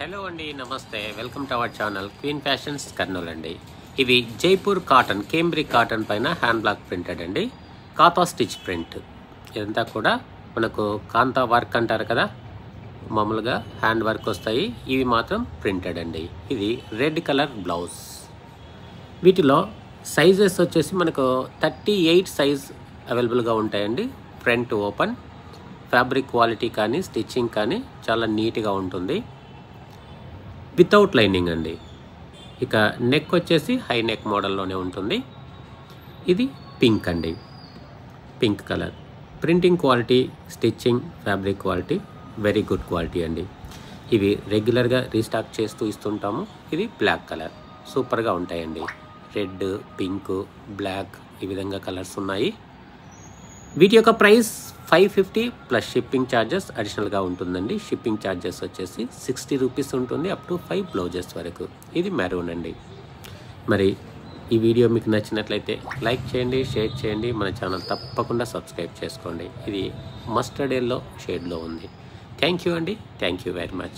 Hello అండి, నమస్తే. Welcome to our channel queen fashions Kurnool అండి. ఇవి జైపూర్ కాటన్, కేంబ్రిక్ కాటన్ పైన హ్యాండ్ బ్లాక్ ప్రింటెడ్ అండి. కాతా స్టిచ్ ప్రింట్. ఇదంతా కూడా మనకు కాంతా వర్క్ అంటారు కదా, మామూలుగా హ్యాండ్ వర్క్ వస్తాయి. ఇవి మాత్రం ప్రింటెడ్ అండి. ఇది రెడ్ కలర్ బ్లౌజ్. వీటిలో సైజెస్ వచ్చేసి మనకు 38 సైజ్ అవైలబుల్గా ఉంటాయండి. ఫ్రంట్ ఓపెన్, ఫ్యాబ్రిక్ క్వాలిటీ కానీ స్టిచ్చింగ్ కానీ చాలా నీట్గా ఉంటుంది. వితౌట్ లైనింగ్ అండి. ఇక నెక్ వచ్చేసి హై నెక్ మోడల్లోనే ఉంటుంది. ఇది పింక్ అండి, pink colour. Printing quality, stitching, fabric quality very good quality అండి. ఇవి రెగ్యులర్గా రీస్టాక్ చేస్తూ ఇస్తుంటాము. ఇది బ్లాక్ కలర్, సూపర్గా ఉంటాయండి. రెడ్, పింక్, బ్లాక్ ఈ విధంగా కలర్స్ ఉన్నాయి. వీటి యొక్క ప్రైస్ 550 ప్లస్ షిప్పింగ్ ఛార్జెస్ అడిషనల్గా ఉంటుందండి. షిప్పింగ్ ఛార్జెస్ వచ్చేసి 60 రూపీస్ ఉంటుంది, అప్ టు 5 బ్లౌజెస్ వరకు. ఇది మెరూన్ అండి. మరి ఈ వీడియో మీకు నచ్చినట్లయితే లైక్ చేయండి, షేర్ చేయండి. మన ఛానల్ తప్పకుండా సబ్స్క్రైబ్ చేసుకోండి. ఇది మస్టర్డ్ ఎల్లో షేడ్లో ఉంది. థ్యాంక్ యూ అండి, థ్యాంక్ యూ వెరీ మచ్.